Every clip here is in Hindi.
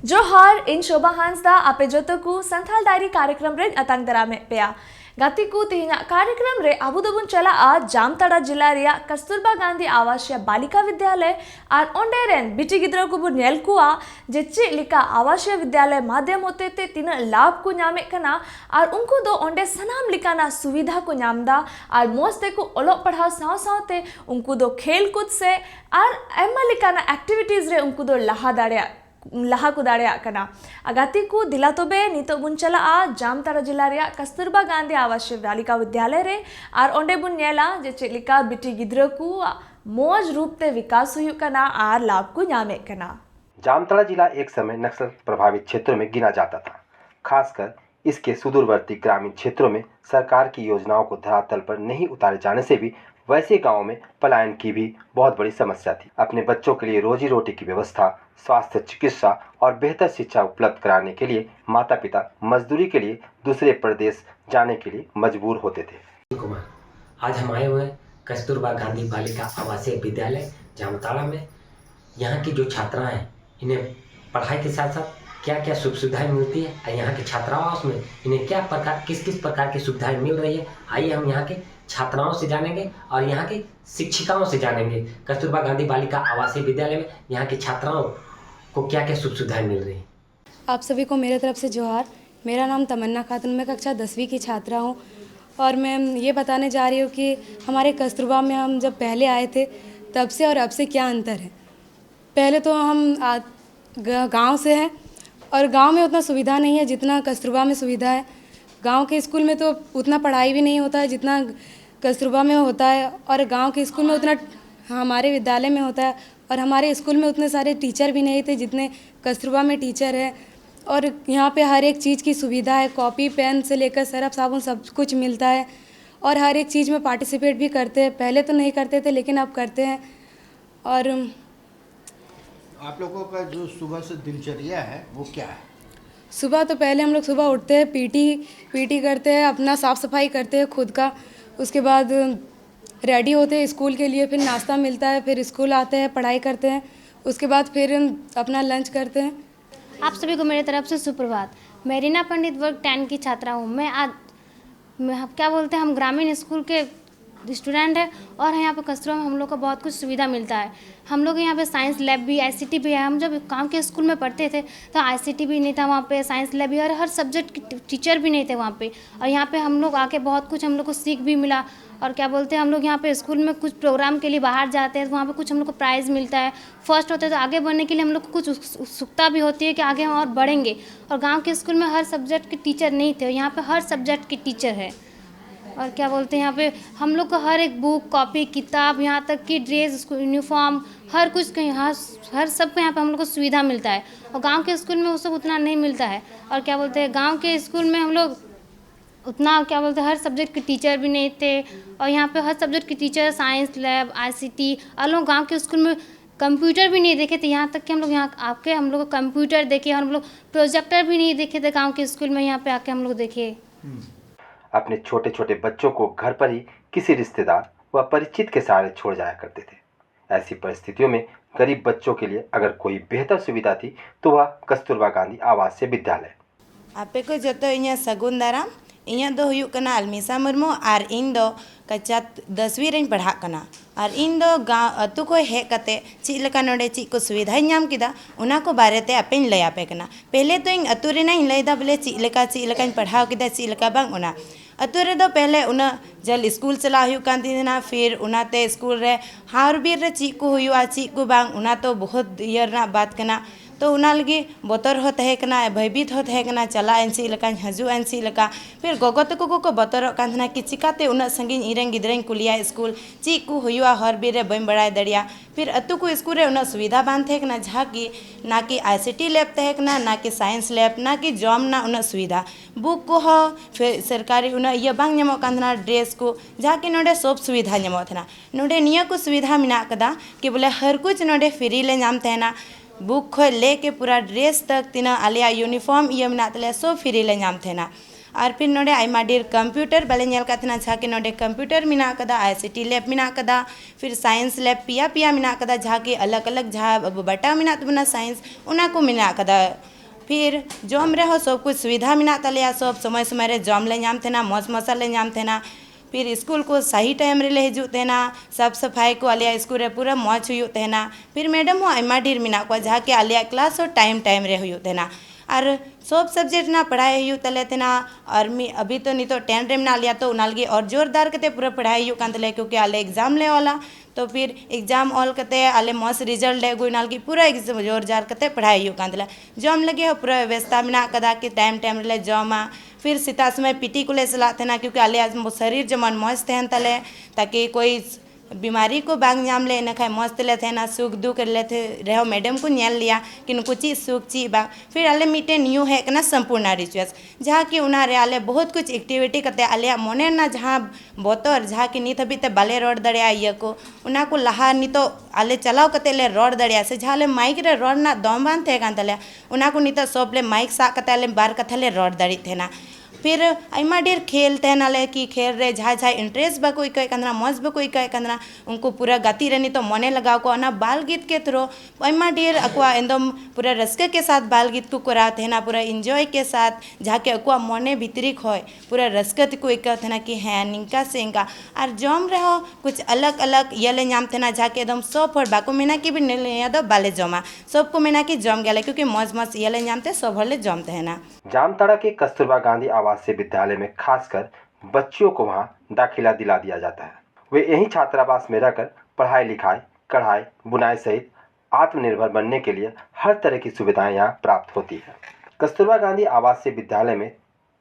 जोहार इन शोभा हांसदा आपे जोतो को संथाल डायरी कार्यक्रम रे अतंग दरामे पेया गति को तेहिना कार्यक्रम रे अबू दबुन चला आ जामताड़ा जिला रिया कस्तूरबा गांधी आवासीय बालिका विद्यालय और ओंडेरेन बिटी गिद्रा को बु नेल कुआ जे चे लिका आवासीय विद्यालय माध्यम होते ते तीन लाभ को नामे कना और उनको दो ओंडे सनाम लिकाना सुविधा को नामदा और मोस्ते को ओलोक पढ़ाव साव सावते उनको दो खेल कूद से और एमा लिकाना एक्टिविटीज रे उनको दो लहा को दाड़े कना अगाती को दिला तोबे नितो बुन चला आ जामताड़ा जिला रिया कस्तूरबा गांधी आवासीय बालिका विद्यालय रे और ओंडे बुन नेला जे चेलिका बिटी गिद्रा को मौज रूप ते विकास हुई कना और लाभ को नामे कना। जामताड़ा जिला एक समय नक्सल प्रभावित क्षेत्रों में गिना जाता था। खासकर इसके सुदूरवर्ती ग्रामीण क्षेत्रों में सरकार की योजनाओं को धरातल पर नहीं उतारे जाने से भी वैसे गांवों में पलायन की भी बहुत बड़ी समस्या थी। अपने बच्चों के लिए रोजी रोटी की व्यवस्था, स्वास्थ्य, चिकित्सा और बेहतर शिक्षा उपलब्ध कराने के लिए माता पिता मजदूरी के लिए दूसरे प्रदेश जाने के लिए मजबूर होते थे। कुमार, आज हम आए हुए हैं कस्तूरबा गांधी बालिका आवासीय विद्यालय जामताड़ा में। यहाँ की जो छात्राएं हैं इन्हें पढ़ाई के साथ साथ क्या क्या सुख सुविधाएं मिलती है और यहाँ के छात्रावास में इन्हें किस किस प्रकार की सुविधाएं मिल रही है, आइए हम यहाँ के छात्राओं से जानेंगे और यहाँ की शिक्षिकाओं से जानेंगे। कस्तूरबा गांधी बालिका आवासीय विद्यालय में यहाँ की छात्राओं को क्या क्या सुख सुविधाएं मिल रही हैं। आप सभी को मेरे तरफ से जोहार। मेरा नाम तमन्ना खातून, मैं कक्षा 10वीं की छात्रा हूँ और मैं ये बताने जा रही हूँ कि हमारे कस्तूरबा में हम जब पहले आए थे तब से और अब से क्या अंतर है। पहले तो हम गांव से हैं और गांव में उतना सुविधा नहीं है जितना कस्तूरबा में सुविधा है। गांव के स्कूल में तो उतना पढ़ाई भी नहीं होता है जितना कस्तूरबा में होता है, और गांव के स्कूल में उतना हमारे विद्यालय में होता है, और हमारे स्कूल में उतने सारे टीचर भी नहीं थे जितने कस्तूरबा में टीचर है। और यहाँ पे हर एक चीज़ की सुविधा है, कॉपी पेन से लेकर सरफ साबुन सब कुछ मिलता है और हर एक चीज़ में पार्टिसिपेट भी करते हैं। पहले तो नहीं करते थे लेकिन अब करते हैं। और आप लोगों का जो सुबह से दिनचर्या है वो क्या है? सुबह तो पहले हम लोग सुबह उठते हैं, पीटी करते हैं, अपना साफ़ सफाई करते हैं खुद का। उसके बाद रेडी होते हैं स्कूल के लिए, फिर नाश्ता मिलता है, फिर स्कूल आते हैं, पढ़ाई करते हैं। उसके बाद फिर अपना लंच करते हैं। आप सभी को मेरी तरफ से सुप्रभात। मैं रीना पंडित वर्ग 10 की छात्रा हूँ। हम ग्रामीण स्कूल के स्टूडेंट है और यहाँ पे कस्तूरबा में हम लोग को बहुत कुछ सुविधा मिलता है। हम लोग यहाँ पे साइंस लैब भी, आईसीटी भी है। हम जब गांव के स्कूल में पढ़ते थे तो आईसीटी भी नहीं था वहाँ पे, साइंस लैब भी, और हर सब्जेक्ट के टीचर भी नहीं थे वहाँ पे। और यहाँ पे हम लोग आके बहुत कुछ हम लोग को सीख भी मिला। और हम लोग यहाँ पे स्कूल में कुछ प्रोग्राम के लिए बाहर जाते हैं तो वहाँ पे कुछ हम लोग को प्राइज़ मिलता है, फर्स्ट होते हैं, तो आगे बढ़ने के लिए हम लोग को कुछ उत्सुकता भी होती है कि आगे हम और बढ़ेंगे। और गाँव के स्कूल में हर सब्जेक्ट के टीचर नहीं थे, यहाँ पर हर सब्जेक्ट के टीचर है। और यहाँ पे हम लोग को हर एक बुक, कॉपी, किताब, यहाँ तक कि ड्रेस, यूनिफॉर्म, हर कुछ के यहाँ हर सब को यहाँ पे हम लोग को सुविधा मिलता है। और गांव के स्कूल में वो सब उतना नहीं मिलता है। और गांव के स्कूल में हम लोग उतना हर सब्जेक्ट के टीचर भी नहीं थे। और यहाँ पे हर सब्जेक्ट के टीचर, साइंस लैब, आईसीटी, और लोग गाँव के स्कूल में कंप्यूटर भी नहीं देखे थे। यहाँ तक कि हम लोग को कंप्यूटर देखे और हम लोग प्रोजेक्टर भी नहीं देखे थे गाँव के स्कूल में, यहाँ पे आके हम लोग देखे। अपने छोटे छोटे बच्चों को घर पर ही किसी रिश्तेदार व परिचित के सहारे छोड़ जाया करते थे। ऐसी परिस्थितियों में गरीब बच्चों के लिए अगर कोई बेहतर सुविधा थी तो वह कस्तूरबा गांधी आवासीय विद्यालय। आपे को जो इन सगुन दाराम, इन दो हुयुक कना अलमिसा मुर्मू और इन दो कक्षा 10वीं रें पढ़ा कना। और इन दो गाँव अतु को हेज कते चीज लका नोडे चीज को सुविधा नाम किदा उना को बारेते अपेन लय आपे कना। पहले तो इन अतु रे नाइन लयदा बोले चीज लका पढ़ाव किदा चीज लका बांग उना अतु रे दो पहले उना जल स्कूल चला हुयुक कान तिना, फिर उनाते स्कूल रे हार बीर रे चीज को हुयुआ चीज को बांग उना तो बहुत इयर ना बात कना। तो उना लगी बतर हो तहेकना, भयभीत हो तहेकना, चला एनसी लका हजु एनसी लका। फिर गोगो तको को बतर कान कि चिकाते उना संगिन इरें गिद्रें कुलिया स्कूल चीज को हुआ हर बीरे बम बड़ाय दड़िया। फिर अतु को स्कूल रे उना सुविधा बान तहेकना जहाँ की ना कि आईसीटी लैब तहेकना, ना कि साइंस लैब, ना कि जॉम ना उना सुविधा बुक को हो। फिर सरकारी उना ये बांग ᱧᱟᱢᱚᱜ ᱠᱟᱱ ᱛᱟᱦᱮᱱᱟ ड्रेस को जहाँ कि नोडे सब सुविधा ᱧᱟᱢᱚᱜ ᱛᱟᱦᱮᱱᱟ। नोडे निया को सुविधा मिना कदा कि बोले हर कुछ नोडे फ्री ले ᱧᱟᱢ तहना। बुक खो लेके पूरा ड्रेस तक तीना आलिया यूनिफॉर्म ये मिना तले सब फ्री ले ᱧᱟᱢ तहना। और फिर नोडे आयमा ढेर कंप्यूटर बाले नेल कातना जहाँ कि नोडे कंप्यूटर मिना कदा, आईसीटी लैब मिना कदा, फिर साइंस लैब पिया मिना कदा जहाँ कि अलग अलग जहाँ बटा मिना तबना साइंस उना को मिना कदा। फिर जम रहे सब कुछ सुविधा मेना तलेया सब समय समय रे जम ले नाम थेना मस मसाल ले नाम थेना फिर स्कूल को सही टाइम रे ले हिजुत तेना साफ सफाई को आलिया स्कूल रे पूरा मौज हुयुत तेना फिर मैडम हो आयमा ढेर मेना को जहाँ के आलिया क्लास और टाइम टाइम रे हुयुत तेना और सब सब्जेक्ट ना पढ़ाई हुयुत तले तेना और अभी तो नहीं तो 10 रे मेना लिया तो उना लगी और जोरदार कते पूरा पढ़ाई हुयुत कान तले क्योंकि आले एग्जाम ले वाला तो फिर एग्जाम ऑल कते आले मस्त रिजल्ट ले गुई नाल की पूरा एग्जाम जोरदार कते पढ़ाई हुयुत कान तले जम लगे हो पूरा व्यवस्था मेना कदा कि टाइम टाइम रे जमा फिर सीता समय पीटी को ले चला थे क्योंकि आले आज शरीर जमन मौज तहन तले ताकि कोई बीमारी को बांग नाम ले ना खाए मस्त ले थे ना सुख दुख ले थे रहो मैडम को नेल लिया कि नुकु चीज सुख चीज बा फिर आले मीटे न्यू है ना संपूर्ण रिचुअल्स जहाँ कि उनारे आले बहुत कुछ एक्टिविटी करते आले मने ना जहाँ बोतर जहाँ कि नित हबीते बाले रोड दड़िया ये को उना को लहा नी तो आले चलाव कते ले रोड दड़िया से जहाँ ले माइक रे रोड ना दम बांध थे कान तले उना को नित सब ले माइक सा कते आले बार कथे ले रोड दड़ी थे ना फिर आयमा ढेर खेल तहनाले कि खेल रे जहाँ जहाँ इंटरेस्ट बाको इकाई कंदरा मौज बाको इकाई कंदरा उनको पूरा गति रहनी तो मने लगाओ को ना बाल गीत के थ्रो आयमा ढेर अकुआ एकदम पूरा रस्के के साथ बाल गीत को करा थे ना पूरा इंजॉय के साथ जहाँ के अकुआ मने भीतरिक होय पूरा रस्कत को इका थे ना कि हाँ निंका से इनका और जम रहो कुछ अलग अलग ये ले नाम थे ना जहाँ के एकदम सब हर बाको मेना कि भी नहीं दो बाले जमा सबको मेना कि जम गया क्योंकि मौज मौज ये ले नाम थे सब हर ले जमते है ना जामताड़ा के कस्तूरबा गांधी आवासीय विद्यालय में खासकर बच्चियों को वहां दाखिला दिला दिया जाता है। वे यहीं छात्रावास में रहकर पढ़ाई लिखाई कढ़ाई बुनाई सहित आत्मनिर्भर बनने के लिए हर तरह की सुविधाएं यहां प्राप्त होती है। कस्तूरबा गांधी आवासीय विद्यालय में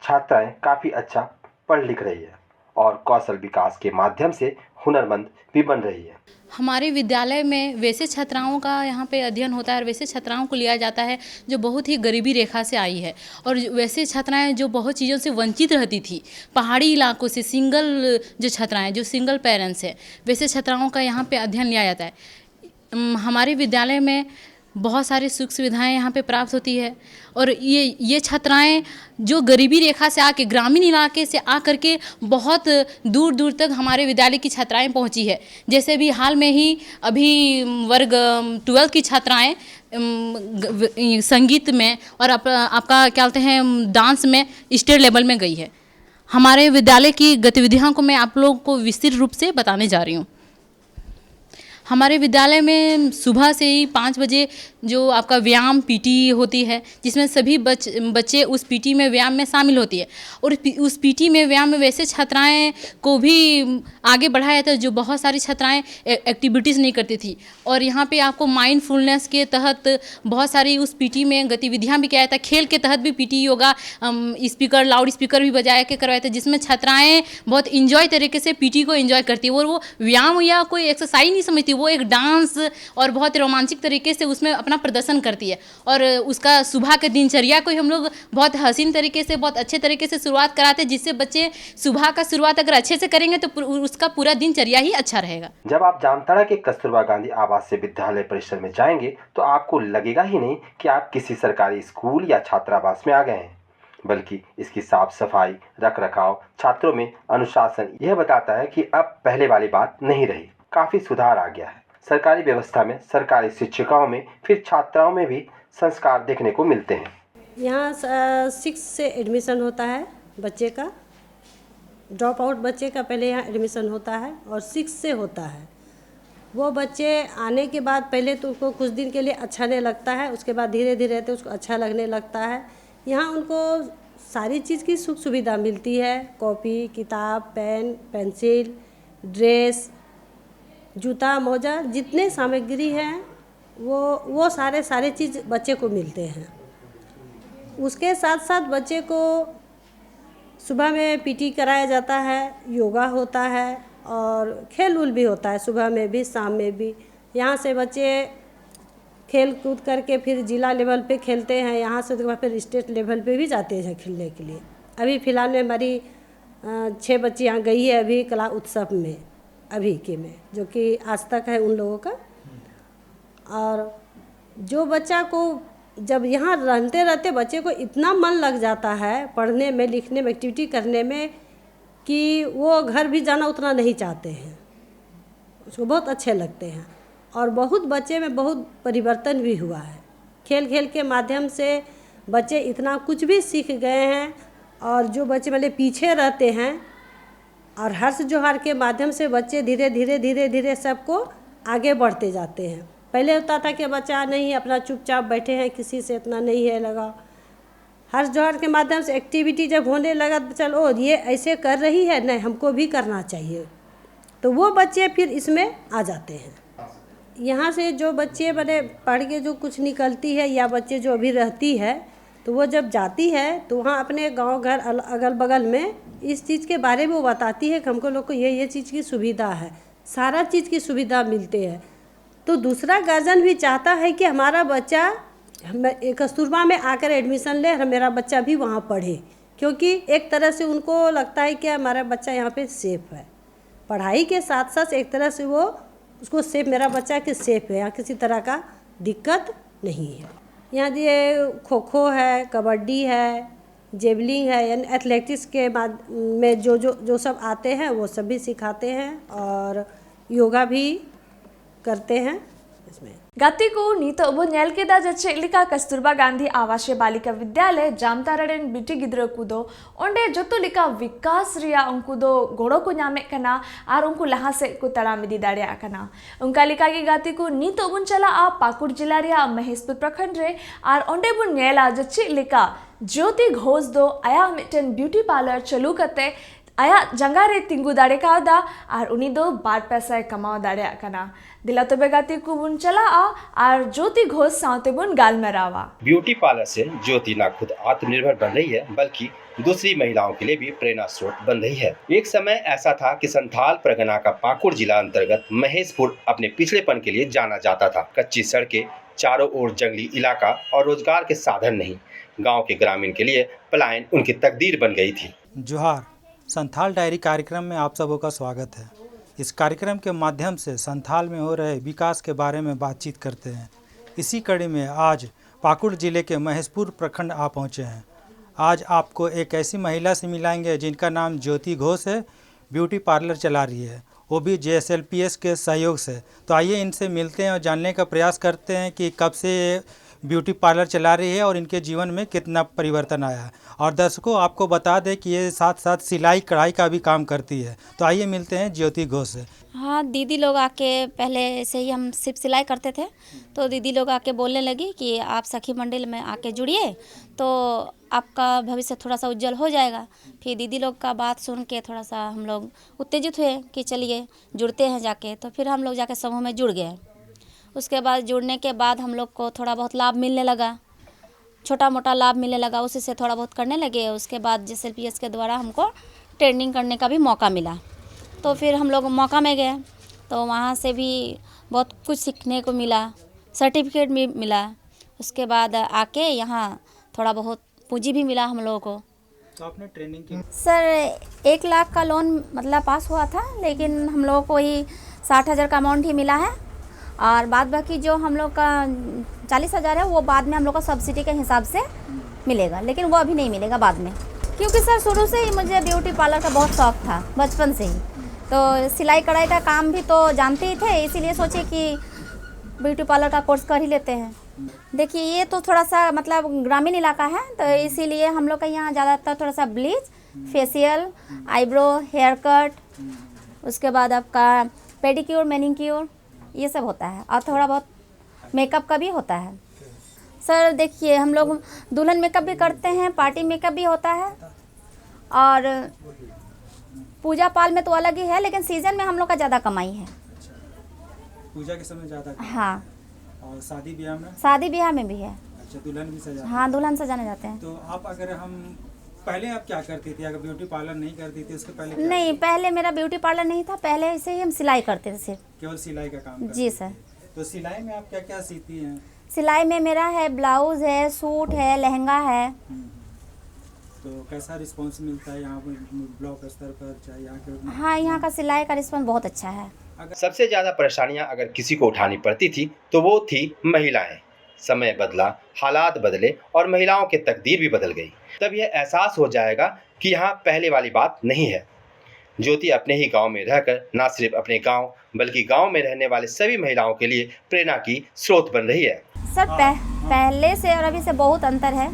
छात्राएं काफ़ी अच्छा पढ़ लिख रही है और कौशल विकास के माध्यम से हुनरमंद भी बन रही है। हमारे विद्यालय में वैसे छात्राओं का यहाँ पे अध्ययन होता है और वैसे छात्राओं को लिया जाता है जो बहुत ही गरीबी रेखा से आई है और वैसे छात्राएं जो बहुत चीज़ों से वंचित रहती थी पहाड़ी इलाकों से सिंगल जो छात्राएं जो सिंगल पेरेंट्स हैं वैसे छात्राओं का यहाँ पे अध्ययन लिया जाता है। हमारे विद्यालय में बहुत सारी सुख सुविधाएं यहाँ पे प्राप्त होती है और ये छात्राएं जो गरीबी रेखा से आके ग्रामीण इलाके से आकर के बहुत दूर दूर तक हमारे विद्यालय की छात्राएं पहुंची है। जैसे भी हाल में ही अभी वर्ग 12 की छात्राएं संगीत में और आपका क्या बोलते हैं डांस में स्टेट लेवल में गई है। हमारे विद्यालय की गतिविधियों को मैं आप लोगों को विस्तृत रूप से बताने जा रही हूँ। हमारे विद्यालय में सुबह से ही 5 बजे जो आपका व्यायाम पीटी होती है जिसमें सभी बच्चे उस पीटी में व्यायाम में शामिल होती है और उस पीटी में व्यायाम में वैसे छात्राएं को भी आगे बढ़ाया जाता है जो बहुत सारी छात्राएं एक्टिविटीज़ नहीं करती थी और यहाँ पे आपको माइंडफुलनेस के तहत बहुत सारी उस पीटी में गतिविधियाँ भी किया जाता है। खेल के तहत भी PT yoga speaker loud speaker भी बजाया के करवाया था जिसमें छात्राएँ बहुत इंजॉय तरीके से पीटी को इंजॉय करती है और वो व्यायाम या कोई एक्सरसाइज नहीं समझती, वो एक डांस और बहुत रोमांचक तरीके से उसमें अपना प्रदर्शन करती है। और उसका सुबह के दिनचर्या को हम लोग बहुत हसीन तरीके से बहुत अच्छे तरीके से शुरुआत कराते हैं जिससे बच्चे सुबह का शुरुआत अगर अच्छे से करेंगे तो उसका पूरा दिनचर्या ही अच्छा रहेगा। जब आप जामताड़ा के कस्तूरबा गांधी आवासीय विद्यालय परिसर में जाएंगे तो आपको लगेगा ही नहीं कि आप किसी सरकारी स्कूल या छात्रावास में आ गए हैं, बल्कि इसकी साफ सफाई रख रखाव छात्रों में अनुशासन यह बताता है कि अब पहले वाली बात नहीं रही, काफ़ी सुधार आ गया है। सरकारी व्यवस्था में सरकारी शिक्षिकाओं में फिर छात्राओं में भी संस्कार देखने को मिलते हैं। यहाँ 6 से एडमिशन होता है बच्चे का, ड्रॉप आउट बच्चे का पहले यहाँ एडमिशन होता है और 6 से होता है। वो बच्चे आने के बाद पहले तो उनको कुछ दिन के लिए अच्छा नहीं लगता है, उसके बाद धीरे धीरे तो उसको अच्छा लगने लगता है। यहाँ उनको सारी चीज़ की सुख सुविधा मिलती है, कॉपी किताब पेन पेंसिल ड्रेस जूता मोजा जितने सामग्री हैं वो सारे चीज़ बच्चे को मिलते हैं। उसके साथ साथ बच्चे को सुबह में पीटी कराया जाता है, योगा होता है और खेल उल भी होता है, सुबह में भी शाम में भी। यहाँ से बच्चे खेल कूद करके फिर जिला लेवल पे खेलते हैं, यहाँ से फिर स्टेट लेवल पे भी जाते हैं खेलने के लिए। अभी फ़िलहाल में हमारी 6 बच्ची यहाँ गई है अभी कला उत्सव में अभी के में, जो कि आज तक है उन लोगों का। और जो बच्चा को जब यहाँ रहते रहते बच्चे को इतना मन लग जाता है पढ़ने में लिखने में एक्टिविटी करने में कि वो घर भी जाना उतना नहीं चाहते हैं, उसको बहुत अच्छे लगते हैं। और बहुत बच्चे में बहुत परिवर्तन भी हुआ है, खेल खेल के माध्यम से बच्चे इतना कुछ भी सीख गए हैं। और जो बच्चे मतलब पीछे रहते हैं और हर्ष जोहार के माध्यम से बच्चे धीरे धीरे धीरे धीरे सबको आगे बढ़ते जाते हैं। पहले होता था कि बच्चा नहीं अपना चुपचाप बैठे हैं, किसी से इतना नहीं है लगा। हर्ष जोहार के माध्यम से एक्टिविटी जब होने लगा तो चलो ये ऐसे कर रही है, नहीं हमको भी करना चाहिए, तो वो बच्चे फिर इसमें आ जाते हैं। यहाँ से जो बच्चे मैंने पढ़ के जो कुछ निकलती है या बच्चे जो अभी रहती है तो वो जब जाती है तो वहाँ अपने गांव घर अगल बगल में इस चीज़ के बारे में वो बताती है कि हमको लोग को ये चीज़ की सुविधा है, सारा चीज़ की सुविधा मिलते हैं। तो दूसरा गार्जियन भी चाहता है कि हमारा बच्चा कस्तूरबा में आकर एडमिशन ले और मेरा बच्चा भी वहाँ पढ़े, क्योंकि एक तरह से उनको लगता है कि हमारा बच्चा यहाँ पे सेफ़ है। पढ़ाई के साथ साथ एक तरह से वो उसको सेफ, मेरा बच्चा के सेफ है, यहाँ किसी तरह का दिक्कत नहीं है। यहाँ ये खो खो है, कबड्डी है, जेवलिंग है, यानी एथलेटिक्स के में जो सब आते हैं वो सब भी सिखाते हैं और योगा भी करते हैं इसमें। Gati ko nito ubon nyel keda jache lika Kasturba Gandhi Awasya Balika Vidyalaya Jamtaraden biti gidra kudo onde joto lika vikas ria unku do goro ko nyame kana ar unku laha se ko taramidi dare kana unka lika ki gati ko nito ubon chala a Pakur jilla ria Mahespur Prakhand re ar onde bun nyela jache lika Jyoti Ghosh do aya mitten beauty parlor chalu kate आया जंगारे तिंगु दाड़े का दा और उन्हीं दो बार पैसा कमाओ दाड़े कना दिला तो बेगाती को बुन चला और ज्योति घोष साउते बुन गाल में रावा। ब्यूटी पार्लर से ज्योति न खुद आत्मनिर्भर बन रही है बल्कि दूसरी महिलाओं के लिए भी प्रेरणा स्रोत बन रही है। एक समय ऐसा था कि संथाल परगना का पाकुड़ जिला अंतर्गत महेशपुर अपने पिछड़ेपन के लिए जाना जाता था। कच्ची सड़कें, चारों ओर जंगली इलाका और रोजगार के साधन नहीं, गाँव के ग्रामीण के लिए पलायन उनकी तकदीर बन गई थी। जोहार, संथाल डायरी कार्यक्रम में आप सबों का स्वागत है। इस कार्यक्रम के माध्यम से संथाल में हो रहे विकास के बारे में बातचीत करते हैं। इसी कड़ी में आज पाकुड़ जिले के महेशपुर प्रखंड आ पहुँचे हैं। आज आपको एक ऐसी महिला से मिलाएंगे जिनका नाम ज्योति घोष है, ब्यूटी पार्लर चला रही है, वो भी JSLPS के सहयोग से। तो आइए इनसे मिलते हैं और जानने का प्रयास करते हैं कि कब से ब्यूटी पार्लर चला रही है और इनके जीवन में कितना परिवर्तन आया है। और दर्शकों, आपको बता दें कि ये साथ साथ सिलाई कढ़ाई का भी काम करती है। तो आइए मिलते हैं ज्योति घोष से। हाँ, दीदी लोग आके पहले से ही हम सिर्फ सिलाई करते थे, तो दीदी लोग आके बोलने लगी कि आप सखी मंडल में आके जुड़िए तो आपका भविष्य थोड़ा सा उज्जवल हो जाएगा। फिर दीदी लोग का बात सुन के थोड़ा सा हम लोग उत्तेजित हुए कि चलिए जुड़ते हैं जाके। तो फिर हम लोग जाके समूह में जुड़ गए। उसके बाद जुड़ने के बाद हम लोग को थोड़ा बहुत लाभ मिलने लगा, छोटा मोटा लाभ मिलने लगा, उसी से थोड़ा बहुत करने लगे। उसके बाद JSLPS के द्वारा हमको ट्रेनिंग करने का भी मौका मिला, तो फिर हम लोग मौका में गए, तो वहाँ से भी बहुत कुछ सीखने को मिला, सर्टिफिकेट भी मिला। उसके बाद आके यहाँ थोड़ा बहुत पूंजी भी मिला हम लोगों को। तो आपने ट्रेनिंग की? सर 1 लाख का लोन मतलब पास हुआ था, लेकिन हम लोगों को ही 60,000 का अमाउंट ही मिला है और बाद बाकी जो हम लोग का 40,000 है वो बाद में हम लोग को सब्सिडी के हिसाब से मिलेगा, लेकिन वो अभी नहीं मिलेगा बाद में, क्योंकि सर शुरू से ही मुझे ब्यूटी पार्लर का बहुत शौक़ था, बचपन से ही। तो सिलाई कढ़ाई का काम भी तो जानते ही थे, इसीलिए सोचे कि ब्यूटी पार्लर का कोर्स कर ही लेते हैं। देखिए, ये तो थोड़ा सा मतलब ग्रामीण इलाका है, तो इसीलिए हम लोग का यहाँ ज़्यादातर थोड़ा सा bleach, facial, eyebrow, hair cut, उसके बाद आपका पेडिक्योर, मैनिक्योर, ये सब होता है और थोड़ा बहुत मेकअप का भी होता है। सर देखिए, हम लोग दुल्हन मेकअप भी करते हैं, पार्टी मेकअप भी होता है और पूजा पाल में तो अलग ही है, लेकिन सीजन में हम लोग का ज़्यादा कमाई है। पूजा के समय ज़्यादा? हाँ। और शादी ब्याह में? शादी ब्याह में भी है। अच्छा, दुल्हन भी सजा? हाँ, दुल्हन सजाने जाते हैं। तो आप अगर हम पहले आप क्या करती थी? अगर ब्यूटी पार्लर नहीं करती थी उसके पहले? नहीं, पहले मेरा ब्यूटी पार्लर नहीं था, पहले ऐसे ही हम सिलाई करते थे सिर्फ। केवल सिलाई का काम? जी सर। तो सिलाई में आप क्या क्या सीखती हैं? सिलाई में मेरा है ब्लाउज है, सूट है, लहंगा है। तो कैसा रिस्पांस मिलता है यहाँ पर ब्लॉक स्तर पर, चाहे यहाँ के? हाँ, यहाँ का सिलाई का रिस्पांस बहुत अच्छा है। सबसे ज्यादा परेशानियां अगर किसी को उठानी पड़ती थी तो वो थी महिलाएं। समय बदला, हालात बदले और महिलाओं की तकदीर भी बदल गई। तब यह एहसास हो जाएगा कि यहाँ पहले वाली बात नहीं है। ज्योति अपने ही गांव में रहकर न सिर्फ अपने गांव बल्कि गांव में रहने वाले सभी महिलाओं के लिए प्रेरणा की स्रोत बन रही है। सर पहले से और अभी से बहुत अंतर है।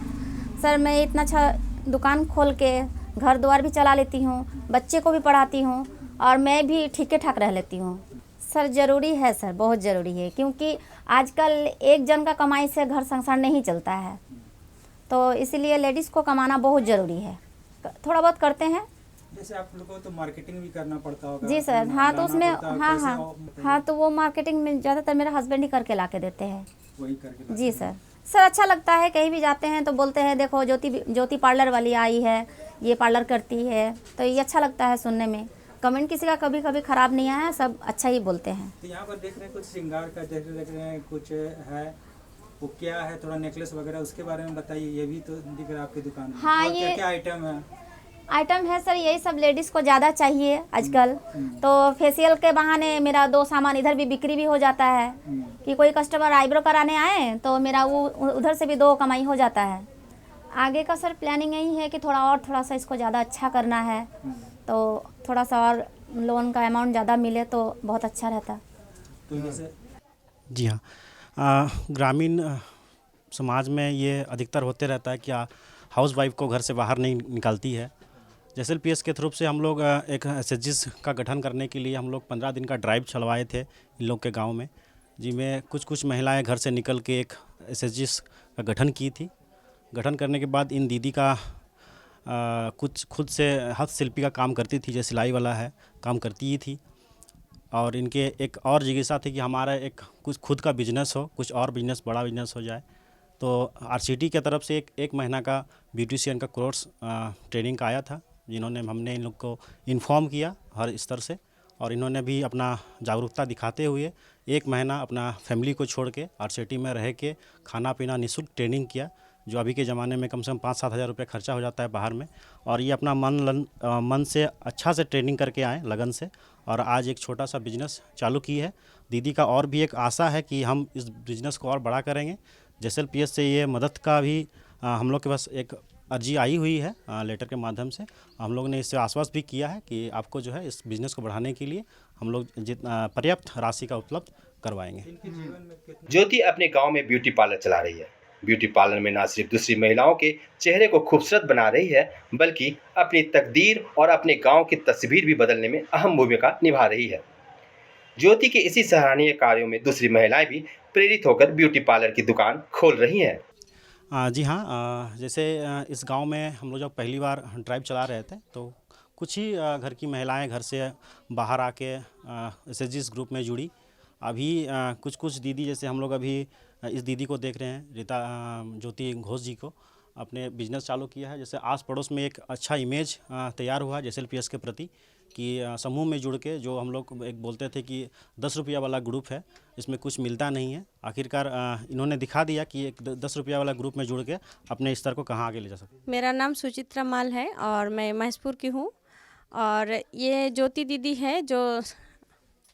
सर मैं इतना अच्छा दुकान खोल के घर द्वार भी चला लेती हूँ, बच्चे को भी पढ़ाती हूँ और मैं भी ठीक ठाक रह लेती हूँ। सर ज़रूरी है सर, बहुत ज़रूरी है, क्योंकि आजकल एक जन का कमाई से घर संसार नहीं चलता है, तो इसीलिए लेडीज़ को कमाना बहुत ज़रूरी है। थोड़ा बहुत करते हैं। जैसे आप लोगों को तो मार्केटिंग भी करना पड़ता होगा। जी सर, हाँ तो उसमें हाँ तो वो मार्केटिंग में ज़्यादातर मेरा हस्बैंड ही करके ला के देते हैं। वही करके जी सर। सर अच्छा लगता है, कहीं भी जाते हैं तो बोलते हैं देखो ज्योति पार्लर वाली आई है, ये पार्लर करती है, तो ये अच्छा लगता है सुनने में। कमेंट किसी का कभी कभी ख़राब नहीं आया, सब अच्छा ही बोलते हैं। तो यहाँ पर देख रहे हैं कुछ श्रृंगार का देख रहे हैं, कुछ है वो क्या है, थोड़ा नेकलेस वगैरह उसके बारे में बताइए। ये भी तो दिख रहा है आपकी दुकान में। हाँ, और ये क्या आइटम है? आइटम है सर, यही सब लेडीज़ को ज़्यादा चाहिए आजकल। तो फेशियल के बहाने मेरा 2 सामान इधर भी बिक्री भी हो जाता है कि कोई कस्टमर आईब्रो कराने आए तो मेरा वो उधर से भी 2 कमाई हो जाता है। आगे का सर प्लानिंग यही है कि थोड़ा सा इसको ज़्यादा अच्छा करना है, तो थोड़ा सा और लोन का अमाउंट ज़्यादा मिले तो बहुत अच्छा रहता। तो जैसे जी हाँ, ग्रामीण समाज में ये अधिकतर होते रहता है कि हाउस वाइफ को घर से बाहर नहीं निकालती है। JSLPS के थ्रू से हम लोग एक SHGs का गठन करने के लिए हम लोग 15 दिन का ड्राइव चलवाए थे इन लोग के गांव में, जिसमें कुछ महिलाएं घर से निकल के एक SHGs का गठन की थी। गठन करने के बाद इन दीदी का कुछ खुद से हस्तशिल्पी का काम करती थी, जो सिलाई वाला है काम करती ही थी। और इनके एक और जिज्ञासा थी कि हमारा एक कुछ खुद का बिजनेस हो, कुछ और बिजनेस बड़ा बिजनेस हो जाए। तो RCT की तरफ से एक महीना का ब्यूटिशियन का कोर्स ट्रेनिंग का आया था, जिन्होंने हमने इन लोग को इन्फॉर्म किया हर स्तर से, और इन्होंने भी अपना जागरूकता दिखाते हुए 1 महीना अपना फैमिली को छोड़ के RCT में रह के खाना पीना निःशुल्क ट्रेनिंग किया, जो अभी के ज़माने में कम से कम 5-7 हज़ार रुपये खर्चा हो जाता है बाहर में। और ये अपना मन से अच्छा से ट्रेनिंग करके आए लगन से, और आज एक छोटा सा बिजनेस चालू की है। दीदी का और भी एक आशा है कि हम इस बिज़नेस को और बड़ा करेंगे। JSLPS से ये मदद का भी हम लोग के पास एक अर्जी आई हुई है लेटर के माध्यम से। हम लोग ने इससे आश्वस्त भी किया है कि आपको जो है इस बिज़नेस को बढ़ाने के लिए हम लोग पर्याप्त राशि का उपलब्ध करवाएंगे। ज्योति अपने गांव में ब्यूटी पार्लर चला रही है। ब्यूटी पार्लर में न सिर्फ दूसरी महिलाओं के चेहरे को खूबसूरत बना रही है, बल्कि अपनी तकदीर और अपने गांव की तस्वीर भी बदलने में अहम भूमिका निभा रही है। ज्योति के इसी सराहनीय कार्यों में दूसरी महिलाएं भी प्रेरित होकर ब्यूटी पार्लर की दुकान खोल रही हैं। जी हाँ, जैसे इस गांव में हम लोग जब पहली बार ड्राइव चला रहे थे तो कुछ ही घर की महिलाएं घर से बाहर आके SHGs ग्रुप में जुड़ी। अभी कुछ दीदी, जैसे हम लोग अभी इस दीदी को देख रहे हैं, रीता ज्योति घोष जी को, अपने बिजनेस चालू किया है। जैसे आस पड़ोस में एक अच्छा इमेज तैयार हुआ JSLPS के प्रति कि समूह में जुड़ के, जो हम लोग एक बोलते थे कि 10 रुपया वाला ग्रुप है, इसमें कुछ मिलता नहीं है, आखिरकार इन्होंने दिखा दिया कि एक 10 रुपया वाला ग्रुप में जुड़ के अपने स्तर को कहाँ आगे ले जा सकते। मेरा नाम सुचित्रा माल है और मैं महेशपुर की हूँ। और ये ज्योति दीदी है जो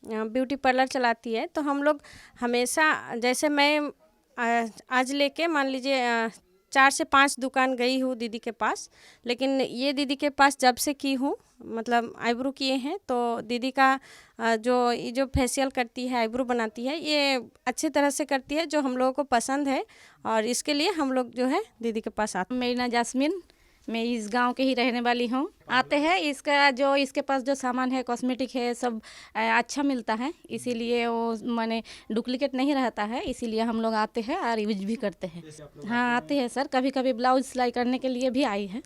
ब्यूटी पार्लर चलाती है। तो हम लोग हमेशा, जैसे मैं आज लेके मान लीजिए 4 से 5 दुकान गई हूँ दीदी के पास, लेकिन ये दीदी के पास जब से की हूँ, मतलब आईब्रो किए हैं, तो दीदी का जो फेशियल करती है, आईब्रो बनाती है, ये अच्छी तरह से करती है, जो हम लोगों को पसंद है, और इसके लिए हम लोग जो है दीदी के पास आते हैं। मेरी नाम जास्मिन, मैं इस गांव के ही रहने वाली हूँ। आते हैं, इसके पास जो सामान है, कॉस्मेटिक है, सब अच्छा मिलता है, इसीलिए वो माने डुप्लीकेट नहीं रहता है, इसीलिए हम लोग आते हैं और यूज भी करते हैं। हाँ आते हैं सर, कभी कभी ब्लाउज सिलाई करने के लिए भी आई है।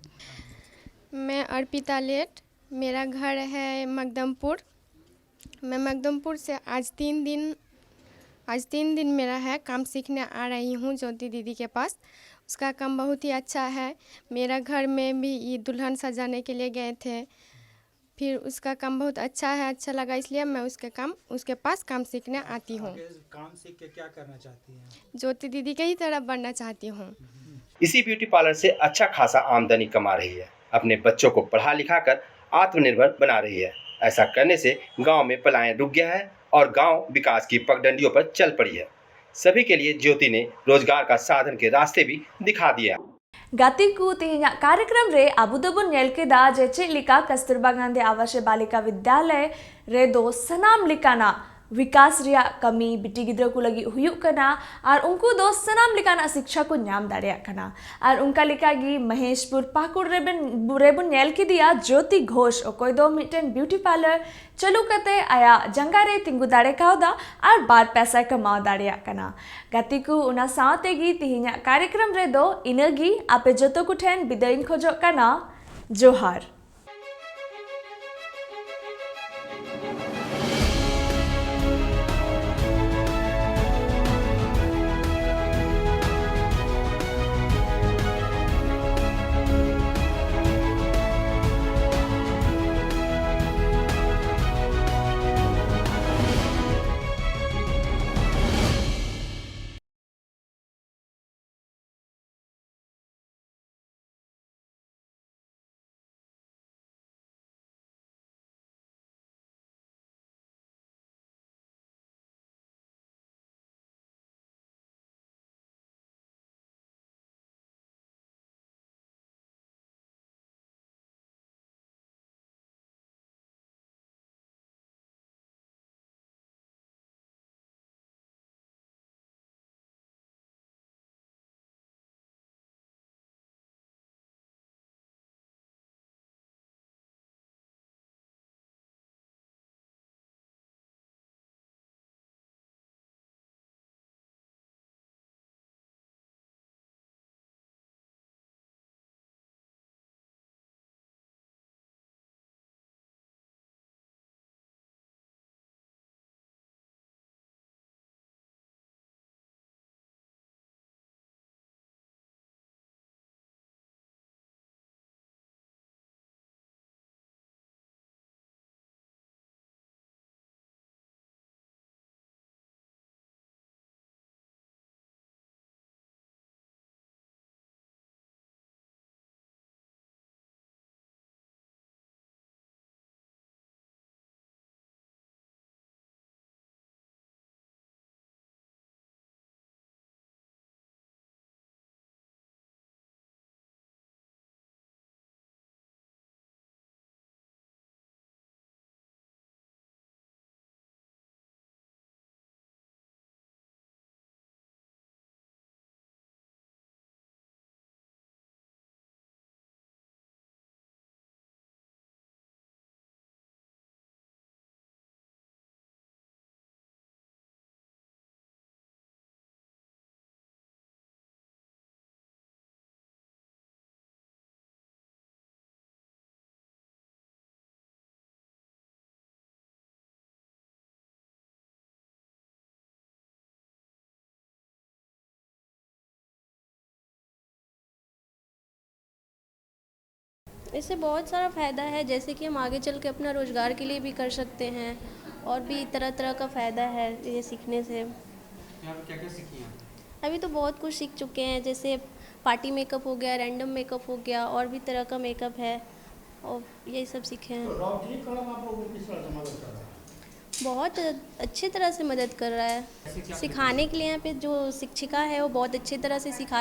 मैं अर्पिता लेट, मेरा घर है मकदमपुर। मैं मकदमपुर से आज 3 दिन मेरा है काम सीखने आ रही हूँ ज्योति दीदी के पास। उसका काम बहुत ही अच्छा है। मेरा घर में भी ये दुल्हन सजाने के लिए गए थे, फिर उसका काम बहुत अच्छा है, अच्छा लगा, इसलिए मैं उसके पास काम सीखने आती हूँ। काम सीख के क्या करना चाहती हैं? ज्योति दीदी के ही तरह बनना चाहती हूँ। इसी ब्यूटी पार्लर से अच्छा खासा आमदनी कमा रही है, अपने बच्चों को पढ़ा लिखा कर आत्मनिर्भर बना रही है। ऐसा करने से गांव में पलायन रुक गया है और गांव विकास की पगडंडियों पर चल पड़ी है। सभी के लिए ज्योति ने रोजगार का साधन के रास्ते भी दिखा दिया। गतिकू तेहना कार्यक्रम रे अबुदबुन नेलकेदा जेचे लिका कस्तूरबा गांधी आवासीय बालिका विद्यालय रे दो सनाम लिकाना विकास रिया कमी बिटी गिद्रा को लगी हुयुक कना और उनको दो सनाम लिकाना शिक्षा को नाम दाड़िया कना और उनका लिकागी महेशपुर पाकुड़ रेबुन नेल की दिया ज्योति घोष ओकोय दो मिटन ब्यूटी पार्लर चलू कते आया जंगारे तिंगु दाड़े कावदा और बार पैसा कमाओ दाड़िया कना गति को उना सावतेगी तिहिना कार्यक्रम रे दो इनगी आपे जतो को ठेन बिदाइन खोजो कना जोहार। इससे बहुत सारा फ़ायदा है, जैसे कि हम आगे चल के अपना रोज़गार के लिए भी कर सकते हैं और भी तरह तरह का फ़ायदा है ये सीखने से। यहाँ पे क्या क्या सीखी हैं? अभी तो बहुत कुछ सीख चुके हैं, जैसे पार्टी मेकअप हो गया, रैंडम मेकअप हो गया और भी तरह का मेकअप है और यही सब सीखे हैं। बहुत अच्छी तरह से मदद कर रहा है। सिखाने के लिए यहाँ पे जो शिक्षिका है वो बहुत अच्छी तरह से सिखा